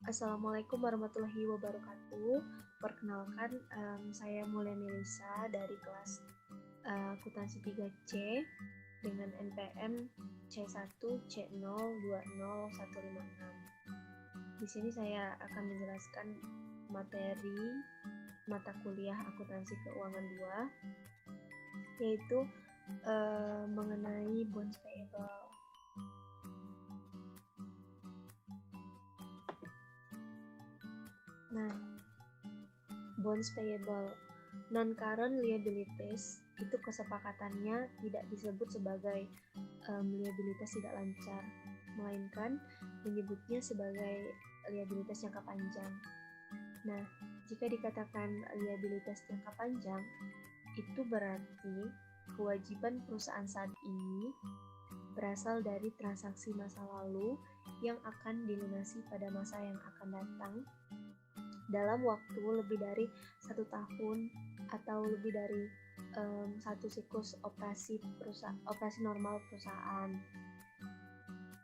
Assalamualaikum warahmatullahi wabarakatuh. Perkenalkan, saya Mulia Melisa dari kelas akuntansi 3C dengan NPM C1C020156. Di sini saya akan menjelaskan materi mata kuliah akuntansi keuangan 2, yaitu mengenai bonds payable. Nah, bonds payable non-current liabilities itu kesepakatannya tidak disebut sebagai liabilitas tidak lancar, melainkan menyebutnya sebagai liabilitas jangka panjang. Nah, jika dikatakan liabilitas jangka panjang, itu berarti kewajiban perusahaan saat ini berasal dari transaksi masa lalu yang akan dilunasi pada masa yang akan datang dalam waktu lebih dari 1 tahun atau lebih dari satu siklus operasi normal perusahaan.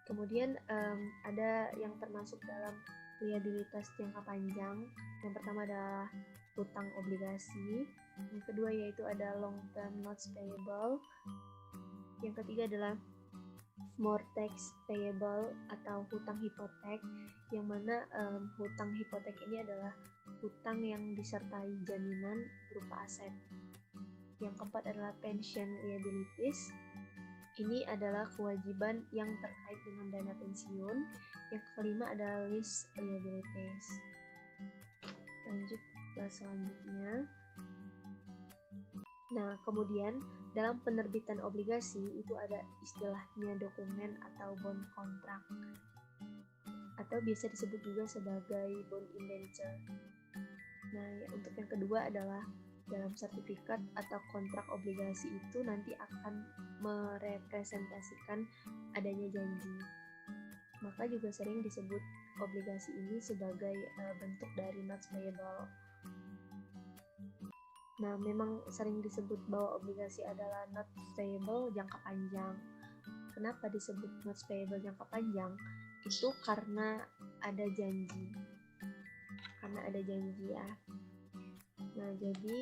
Kemudian ada yang termasuk dalam liabilitas jangka panjang. Yang pertama adalah hutang obligasi, yang kedua yaitu ada long term notes payable, yang ketiga adalah mortgage payable atau hutang hipotek, yang mana hutang hipotek ini adalah hutang yang disertai jaminan berupa aset. Yang keempat adalah pension liabilities. Ini adalah kewajiban yang terkait dengan dana pensiun. Yang kelima adalah lease liabilities. Lanjut ke selanjutnya. Nah, kemudian dalam penerbitan obligasi itu ada istilahnya dokumen atau bond kontrak, atau biasa disebut juga sebagai bond indenture. Nah, untuk yang kedua adalah dalam sertifikat atau kontrak obligasi itu nanti akan merepresentasikan adanya janji. Maka juga sering disebut obligasi ini sebagai bentuk dari notes payable. Nah, memang sering disebut bahwa obligasi adalah notes payable jangka panjang. Kenapa disebut notes payable jangka panjang? Itu karena ada janji. Karena ada janji ya. Nah, jadi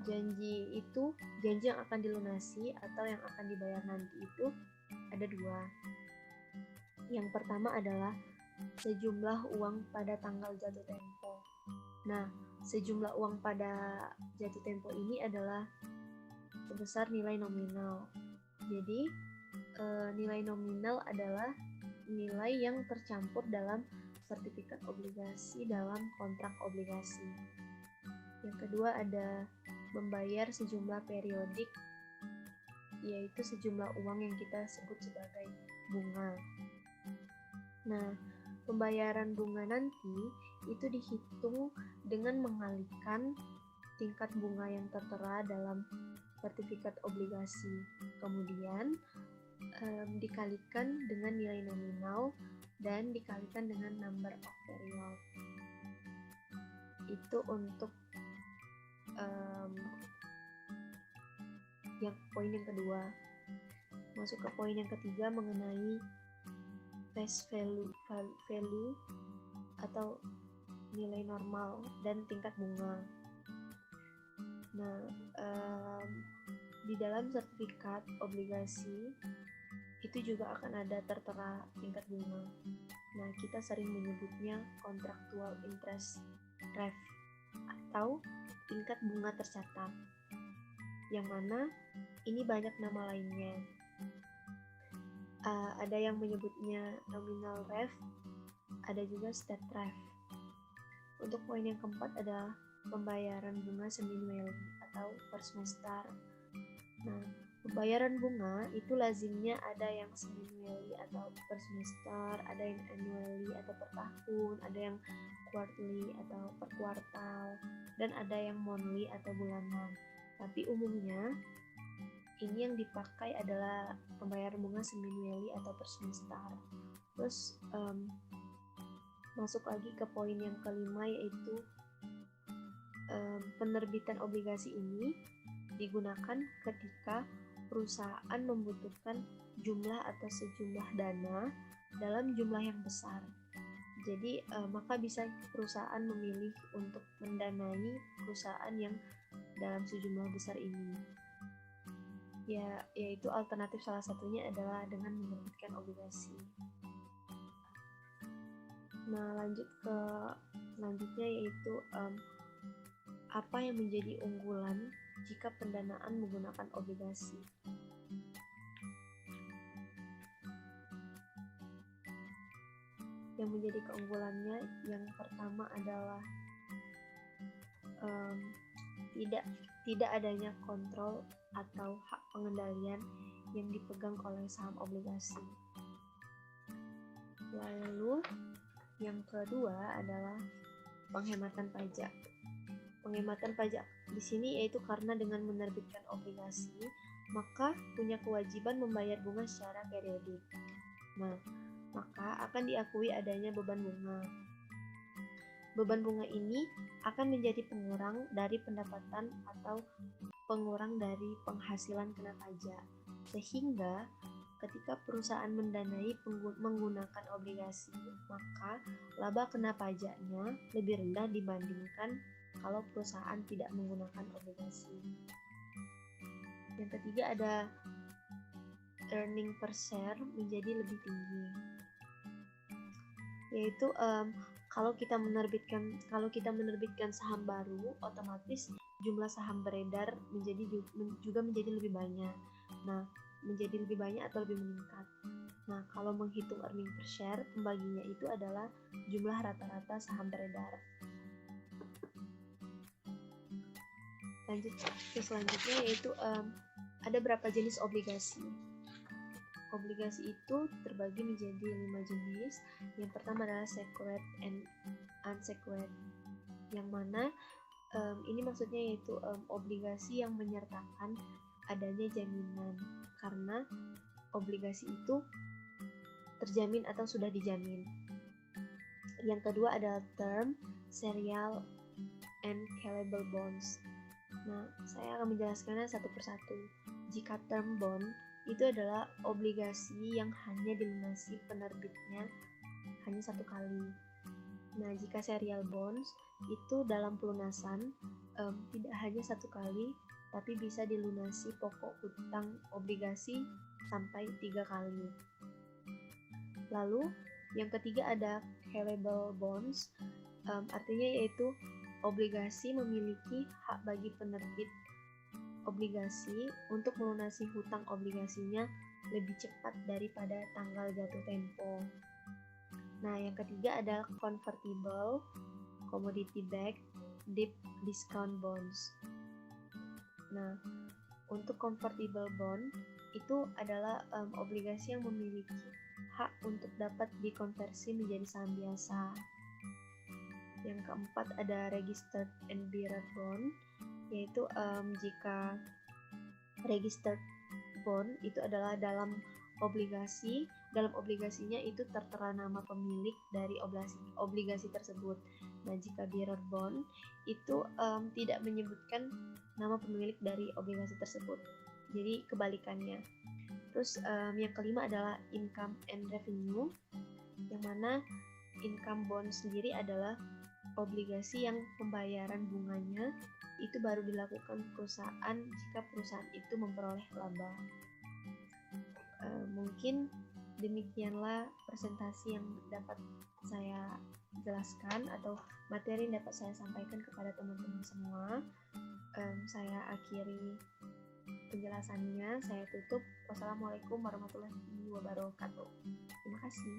janji yang akan dilunasi atau yang akan dibayar nanti itu ada dua. Yang pertama adalah sejumlah uang pada tanggal jatuh tempo. Nah, sejumlah uang pada jatuh tempo ini adalah sebesar nilai nominal. Jadi, nilai nominal adalah nilai yang tercampur dalam sertifikat obligasi dalam kontrak obligasi. Yang kedua ada membayar sejumlah periodik, yaitu sejumlah uang yang kita sebut sebagai bunga. Nah, pembayaran bunga nanti itu dihitung dengan mengalihkan tingkat bunga yang tertera dalam sertifikat obligasi. Kemudian dikalikan dengan nilai nominal dan dikalikan dengan number of period. Itu untuk poin yang kedua. Masuk ke poin yang ketiga mengenai face value atau nilai normal dan tingkat bunga. Nah, di dalam sertifikat obligasi itu juga akan ada tertera tingkat bunga. Nah, kita sering menyebutnya contractual interest rate atau tingkat bunga tercatat, yang mana ini banyak nama lainnya. Ada yang menyebutnya nominal rate, ada juga state rate. Untuk poin yang keempat adalah pembayaran bunga semiannually atau per semester. Nah, pembayaran bunga itu lazimnya ada yang semiannually atau per semester, ada yang annually atau per tahun, ada yang quarterly atau per kuartal, dan ada yang monthly atau bulanan. Tapi umumnya ini yang dipakai adalah pembayaran bunga semiannually atau per semester. Terus masuk lagi ke poin yang kelima, yaitu penerbitan obligasi ini digunakan ketika perusahaan membutuhkan jumlah atau sejumlah dana dalam jumlah yang besar. Jadi maka bisa perusahaan memilih untuk mendanai perusahaan yang dalam sejumlah besar ini. Yaitu alternatif salah satunya adalah dengan menerbitkan obligasi. Nah, lanjut ke selanjutnya yaitu apa yang menjadi unggulan jika pendanaan menggunakan obligasi. Yang menjadi keunggulannya yang pertama adalah tidak adanya kontrol atau hak pengendalian yang dipegang oleh saham obligasi. Lalu yang kedua adalah penghematan pajak. Penghematan pajak di sini yaitu karena dengan menerbitkan obligasi, maka punya kewajiban membayar bunga secara periodik. Nah, maka akan diakui adanya beban bunga. Beban bunga ini akan menjadi pengurang dari pendapatan atau pengurang dari penghasilan kena pajak. Sehingga ketika perusahaan mendanai menggunakan obligasi, maka laba kena pajaknya lebih rendah dibandingkan kalau perusahaan tidak menggunakan obligasi. Yang ketiga ada earning per share menjadi lebih tinggi, yaitu kalau kita menerbitkan saham baru, otomatis jumlah saham beredar juga menjadi lebih banyak. Nah, menjadi lebih banyak atau lebih meningkat. Nah, kalau menghitung earning per share, pembaginya itu adalah jumlah rata-rata saham beredar. Lanjut ke selanjutnya yaitu ada berapa jenis obligasi. Obligasi itu terbagi menjadi 5 jenis. Yang pertama adalah secured and unsecured, yang mana ini maksudnya yaitu obligasi yang menyertakan adanya jaminan, karena obligasi itu terjamin atau sudah dijamin. Yang kedua adalah term, serial, and callable bonds. Nah, saya akan menjelaskannya satu persatu. Jika term bond itu adalah obligasi yang hanya dilunasi penerbitnya hanya satu kali. Nah, jika serial bonds itu dalam pelunasan tidak hanya satu kali, tapi bisa dilunasi pokok utang obligasi sampai 3 kali. Lalu yang ketiga ada callable bonds, artinya yaitu obligasi memiliki hak bagi penerbit obligasi untuk melunasi hutang obligasinya lebih cepat daripada tanggal jatuh tempo. Nah, yang ketiga ada convertible commodity backed deep discount bonds. Nah, untuk convertible bond itu adalah obligasi yang memiliki hak untuk dapat dikonversi menjadi saham biasa. Yang keempat ada registered and bearer bond, yaitu jika registered bond itu adalah dalam obligasinya itu tertera nama pemilik dari obligasi tersebut. Nah, jika bearer bond itu tidak menyebutkan nama pemilik dari obligasi tersebut, jadi kebalikannya. Terus yang kelima adalah income and revenue, yang mana income bond sendiri adalah obligasi yang pembayaran bunganya itu baru dilakukan perusahaan jika perusahaan itu memperoleh laba. Mungkin demikianlah presentasi yang dapat saya jelaskan atau materi yang dapat saya sampaikan kepada teman-teman semua. Saya akhiri penjelasannya, saya tutup. Wassalamualaikum warahmatullahi wabarakatuh. Terima kasih.